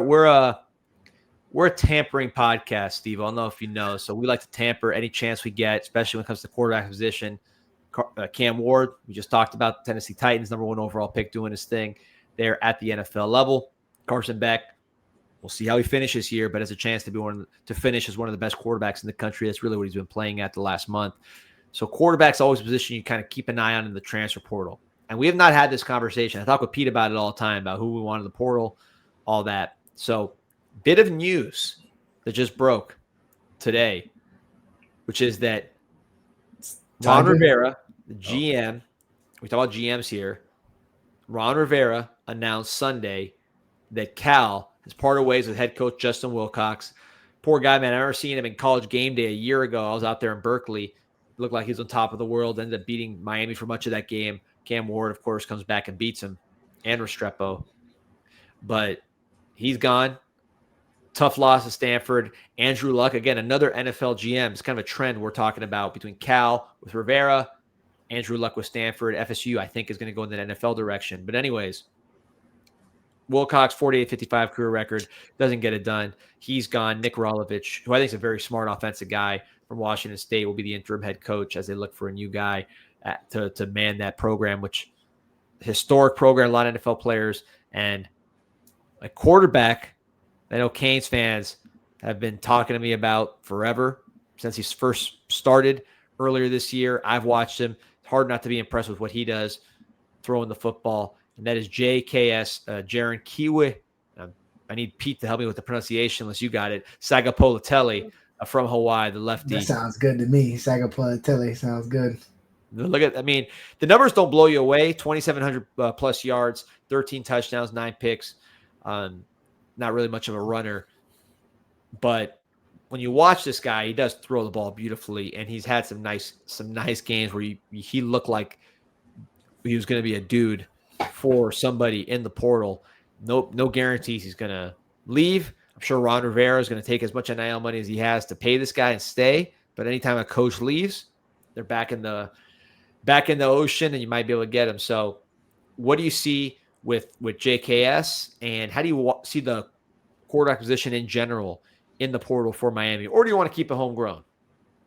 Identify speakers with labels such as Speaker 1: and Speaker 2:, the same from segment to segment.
Speaker 1: we're a tampering podcast, Steve. I don't know if you know. So we like to tamper any chance we get, especially when it comes to quarterback position. Cam Ward, we just talked about the Tennessee Titans, #1 overall pick, doing his thing there at the NFL level. Carson Beck, we'll see how he finishes here, but has a chance to finish as one of the best quarterbacks in the country. That's really what he's been playing at the last month. So quarterback's always a position you kind of keep an eye on in the transfer portal. And we have not had this conversation. I talk with Pete about it all the time, about who we want in the portal, all that. So bit of news that just broke today, which is that Ron Rivera, the GM, we talk about GMs here, Ron Rivera announced Sunday that Cal has parted ways with head coach Justin Wilcox. Poor guy, man. I remember seeing him in College Game Day a year ago. I was out there in Berkeley. Looked like he was on top of the world. Ended up beating Miami for much of that game. Cam Ward, of course, comes back and beats him, and Restrepo. But he's gone. Tough loss to Stanford. Andrew Luck, again, another NFL GM. It's kind of a trend we're talking about between Cal with Rivera, Andrew Luck with Stanford. FSU, I think, is going to go in the NFL direction. But anyways, Wilcox, 48-55 career record, doesn't get it done. He's gone. Nick Rolovich, who I think is a very smart offensive guy from Washington State, will be the interim head coach as they look for a new guy to man that program, which historic program, a lot of NFL players, and a quarterback I know Canes fans have been talking to me about forever since he first started earlier this year. I've watched him. It's hard not to be impressed with what he does throwing the football, and that is JKS, Jaron Keawee. I need Pete to help me with the pronunciation unless you got it. Sagapolutele from Hawaii, the lefty.
Speaker 2: That sounds good to me. Sagapolutele sounds good.
Speaker 1: Look at, I mean, the numbers don't blow you away. 2,700 plus yards, 13 touchdowns, 9 picks. Not really much of a runner, but when you watch this guy, he does throw the ball beautifully, and he's had some nice games where he looked like he was going to be a dude for somebody in the portal. No guarantees he's going to leave. I'm sure Ron Rivera is going to take as much NIL money as he has to pay this guy and stay. But anytime a coach leaves, they're back in the ocean, and you might be able to get him. So, what do you see with JKS, and how do you see the quarterback position in general in the portal for Miami, or do you want to keep it homegrown?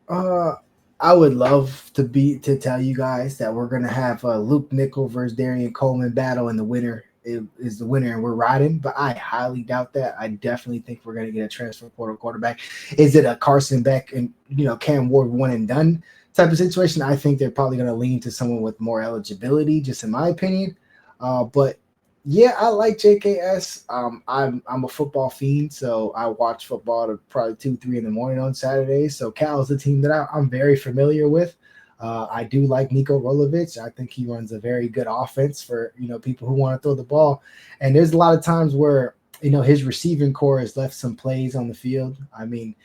Speaker 2: I would love to tell you guys that we're gonna have Luke Nickel versus Darian Coleman battle, and the winner is the winner, and we're riding. But I highly doubt that. I definitely think we're gonna get a transfer portal quarterback. Is it a Carson Beck and Cam Ward one and done type of situation? I think they're probably gonna lean to someone with more eligibility, just in my opinion. But yeah, I like JKS. I'm a football fiend, so I watch football to probably 2-3 in the morning on Saturdays. So Cal is a team that I'm very familiar with. I do like Nico Rolovich. I think he runs a very good offense for people who want to throw the ball. And there's a lot of times where his receiving core has left some plays on the field. I mean,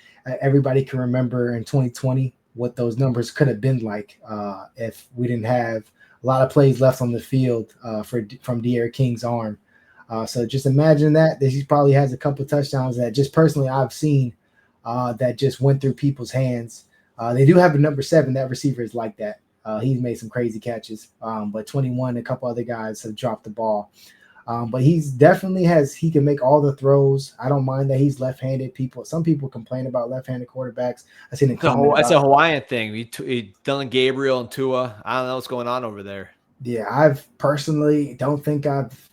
Speaker 2: everybody can remember in 2020 what those numbers could have been like if we didn't have a lot of plays left on the field from De'Aaron King's arm. So just imagine that he probably has a couple touchdowns that just personally I've seen that just went through people's hands. They do have a number 7. That receiver is like that. He's made some crazy catches. But 21, a couple other guys have dropped the ball. But he's definitely he can make all the throws. I don't mind that he's left-handed. Some people complain about left-handed quarterbacks. I seen
Speaker 1: it's a Hawaiian thing. Dylan Gabriel and Tua. I don't know what's going on over there.
Speaker 2: Yeah, I've personally don't think I've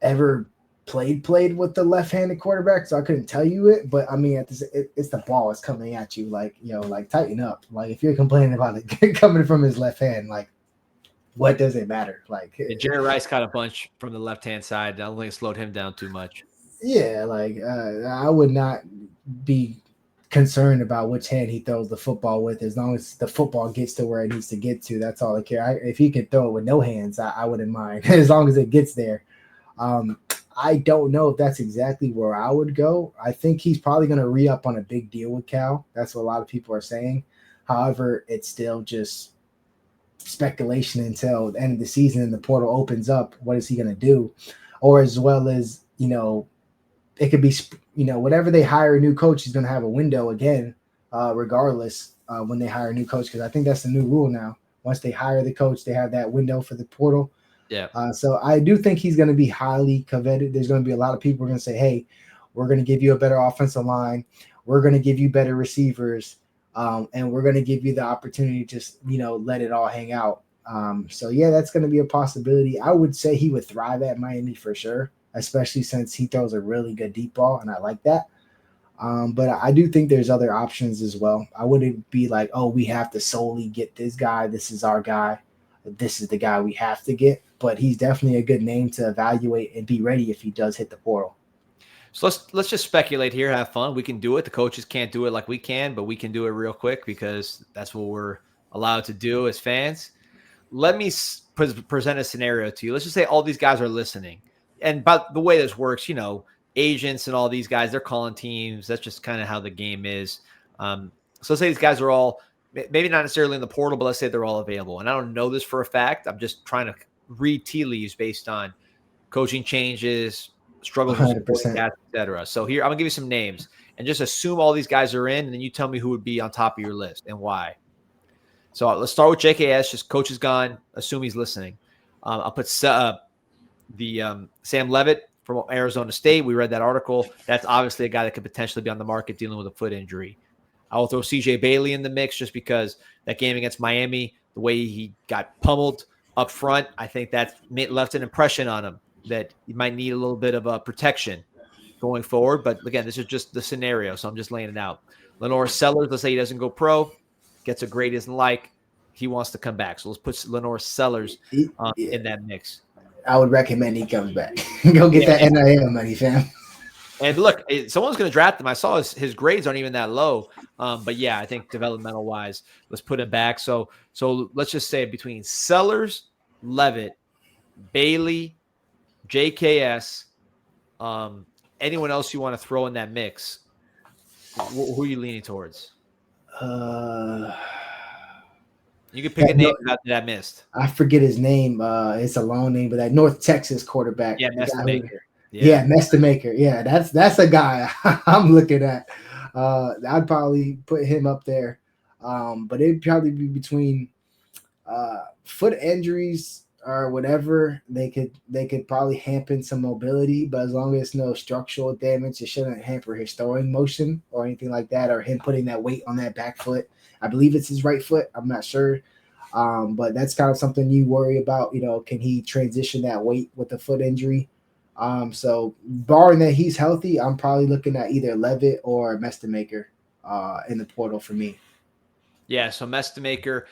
Speaker 2: ever played with the left-handed quarterback, so I couldn't tell you it. But I mean, it's the ball is coming at you, like tighten up. Like if you're complaining about it coming from his left hand, like. What does it matter? Like
Speaker 1: Jerry Rice caught a bunch from the left-hand side. I don't think it slowed him down too much.
Speaker 2: Yeah, I would not be concerned about which hand he throws the football with, as long as the football gets to where it needs to get to. That's all I care. If he could throw it with no hands, I wouldn't mind, as long as it gets there. I don't know if that's exactly where I would go. I think he's probably going to re-up on a big deal with Cal. That's what a lot of people are saying. However, it's still just speculation until the end of the season and the portal opens up. What is he going to do? Or as well as, it could be, whatever they hire a new coach, he's going to have a window again, regardless when they hire a new coach, because I think that's the new rule now. Once they hire the coach, they have that window for the portal.
Speaker 1: Yeah.
Speaker 2: So I do think he's going to be highly coveted. There's going to be a lot of people who are going to say, hey, We're going to give you a better offensive line. We're going to give you better receivers. And we're going to give you the opportunity to just, let it all hang out. So, yeah, that's going to be a possibility. I would say he would thrive at Miami for sure, especially since he throws a really good deep ball, and I like that. But I do think there's other options as well. I wouldn't be like, oh, we have to solely get this guy. This is our guy. This is the guy we have to get. But he's definitely a good name to evaluate and be ready if he does hit the portal.
Speaker 1: So let's just speculate here, have fun. We can do it. The coaches can't do it like we can, but we can do it real quick because that's what we're allowed to do as fans. Let me present a scenario to you. Let's just say all these guys are listening. And by the way this works, agents and all these guys, they're calling teams. That's just kind of how the game is. So let's say these guys are all, maybe not necessarily in the portal, but let's say they're all available. And I don't know this for a fact. I'm just trying to read tea leaves based on coaching changes, struggles,
Speaker 2: 100%.
Speaker 1: et cetera. So here, I'm going to give you some names and just assume all these guys are in, and then you tell me who would be on top of your list and why. So let's start with JKS. Just coach is gone. Assume he's listening. I'll put Sam Levitt from Arizona State. We read that article. That's obviously a guy that could potentially be on the market dealing with a foot injury. I will throw CJ Bailey in the mix just because that game against Miami, the way he got pummeled up front, I think that left an impression on him that he might need a little bit of protection going forward. But again, this is just the scenario, so I'm just laying it out. Lenore Sellers, let's say he doesn't go pro, gets a grade isn't like, he wants to come back. So let's put Lenore Sellers in that mix.
Speaker 2: I would recommend he comes back. Go get that NIL money, fam.
Speaker 1: And look, someone's going to draft him. I saw his grades aren't even that low. But yeah, I think developmental wise, let's put him back. So let's just say between Sellers, Levitt, Bailey, JKS, anyone else you want to throw in that mix, who are you leaning towards? You can pick a name that I missed.
Speaker 2: I forget his name. It's a long name, but that North Texas quarterback.
Speaker 1: Yeah, Mestamaker.
Speaker 2: Yeah, Mestamaker. Yeah, that's a guy I'm looking at. I'd probably put him up there. But it'd probably be between foot injuries or whatever. They could probably hamper some mobility, but as long as no structural damage, it shouldn't hamper his throwing motion or anything like that, or him putting that weight on that back foot. I believe it's his right foot. I'm not sure. But that's kind of something you worry about. Can he transition that weight with a foot injury? So barring that he's healthy, I'm probably looking at either Levitt or Mestamaker in the portal for me.
Speaker 1: Yeah, so Mestamaker,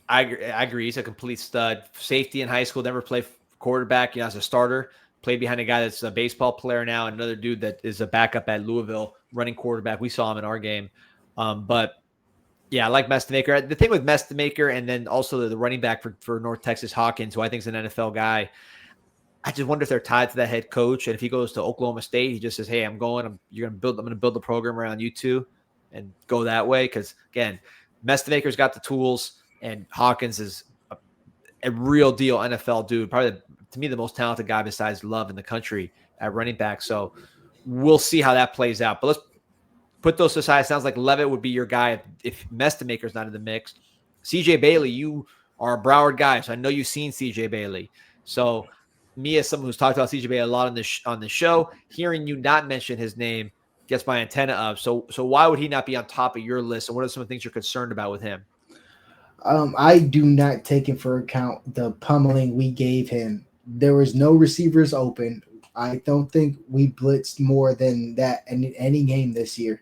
Speaker 1: I agree. He's a complete stud. Safety in high school, never played quarterback, as a starter. Played behind a guy that's a baseball player now, and another dude that is a backup at Louisville, running quarterback. We saw him in our game. But yeah, I like Mestamaker. The thing with Mestamaker and then also the running back for North Texas, Hawkins, who I think is an NFL guy, I just wonder if they're tied to that head coach. And if he goes to Oklahoma State, he just says, hey, I'm going to build the program around you two and go that way. Because, again, Mestamaker's got the tools, and Hawkins is a real deal NFL dude. Probably, to me, the most talented guy besides Love in the country at running back. So we'll see how that plays out. But let's put those aside. Sounds like Levitt would be your guy if Mestamaker's not in the mix. CJ Bailey, you are a Broward guy, so I know you've seen CJ Bailey. So me, as someone who's talked about CJ Bailey a lot on the show, hearing you not mention his name gets my antenna up. So why would he not be on top of your list? And what are some of the things you're concerned about with him?
Speaker 2: I do not take into account the pummeling we gave him. There was no receivers open. I don't think we blitzed more than that in any game this year.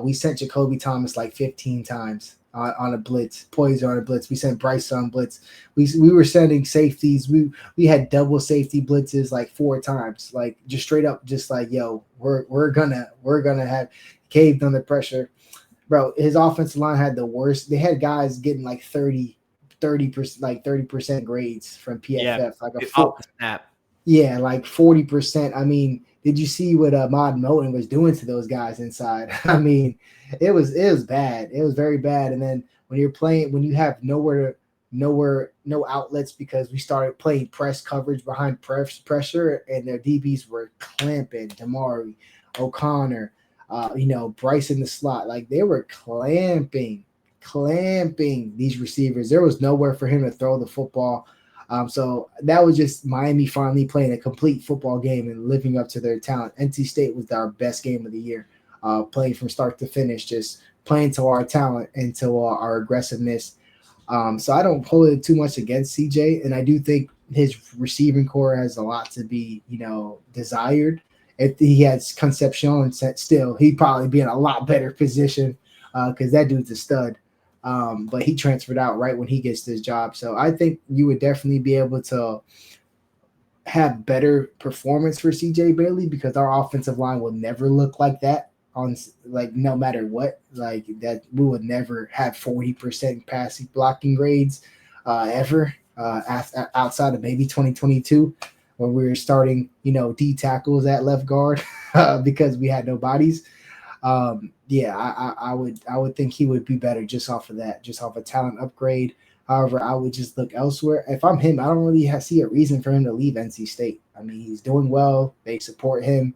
Speaker 2: We sent Jacoby Thomas like 15 times on a blitz, Poison on a blitz. We sent Bryce on blitz. We were sending safeties. We had double safety blitzes like 4 times, like just straight up, just like, yo, we're gonna have caved under pressure. Bro, his offensive line had the worst. They had guys getting like 30% grades from PFF,
Speaker 1: yeah,
Speaker 2: like a
Speaker 1: full snap.
Speaker 2: Yeah, like 40%. I mean, did you see what Ahmad Moten was doing to those guys inside? I mean, it was bad. It was very bad. And then when you're playing, when you have no outlets, because we started playing press coverage behind pressure, and their DBs were clamping Damari, O'Connor, Bryce in the slot. Like, they were clamping these receivers. There was nowhere for him to throw the football. So that was just Miami finally playing a complete football game and living up to their talent. NC State was our best game of the year, playing from start to finish, just playing to our talent and to our aggressiveness. So I don't hold it too much against CJ, and I do think his receiving core has a lot to be, desired. If he has Concepcion still, he'd probably be in a lot better position because that dude's a stud. But he transferred out right when he gets this job. So I think you would definitely be able to have better performance for CJ Bailey because our offensive line will never look like that on no matter what, that we would never have 40% passing blocking grades ever outside of maybe 2022 when we were starting, D tackles at left guard because we had no bodies. I would think he would be better just off of that, just off a talent upgrade. However, I would just look elsewhere. If I'm him, I don't really see a reason for him to leave NC State. I mean, he's doing well. They support him.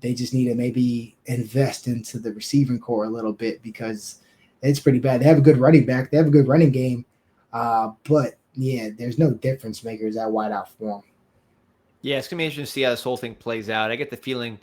Speaker 2: They just need to maybe invest into the receiving core a little bit because it's pretty bad. They have a good running back. They have a good running game. But, yeah, there's no difference makers at wideout for them.
Speaker 1: Yeah, it's going to be interesting to see how this whole thing plays out. I get the feeling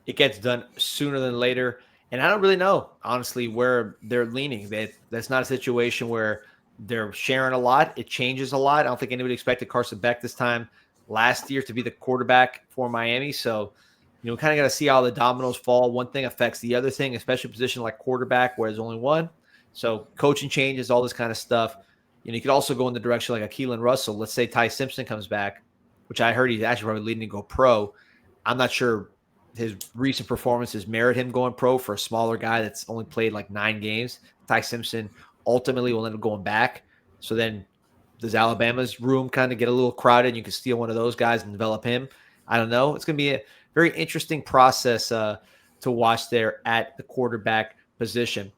Speaker 1: it gets done sooner than later. And I don't really know, honestly, where they're leaning. That's not a situation where they're sharing a lot. It changes a lot. I don't think anybody expected Carson Beck this time last year to be the quarterback for Miami. So, we kind of got to see how the dominoes fall. One thing affects the other thing, especially a position like quarterback where there's only one. So coaching changes, all this kind of stuff. You could also go in the direction like a Keelan Russell. Let's say Ty Simpson comes back, which I heard he's actually probably leading to go pro. I'm not sure his recent performances merit him going pro for a smaller guy that's only played like 9 games. Ty Simpson ultimately will end up going back. So then does Alabama's room kind of get a little crowded? You can steal one of those guys and develop him. I don't know. It's going to be a very interesting process to watch there at the quarterback position.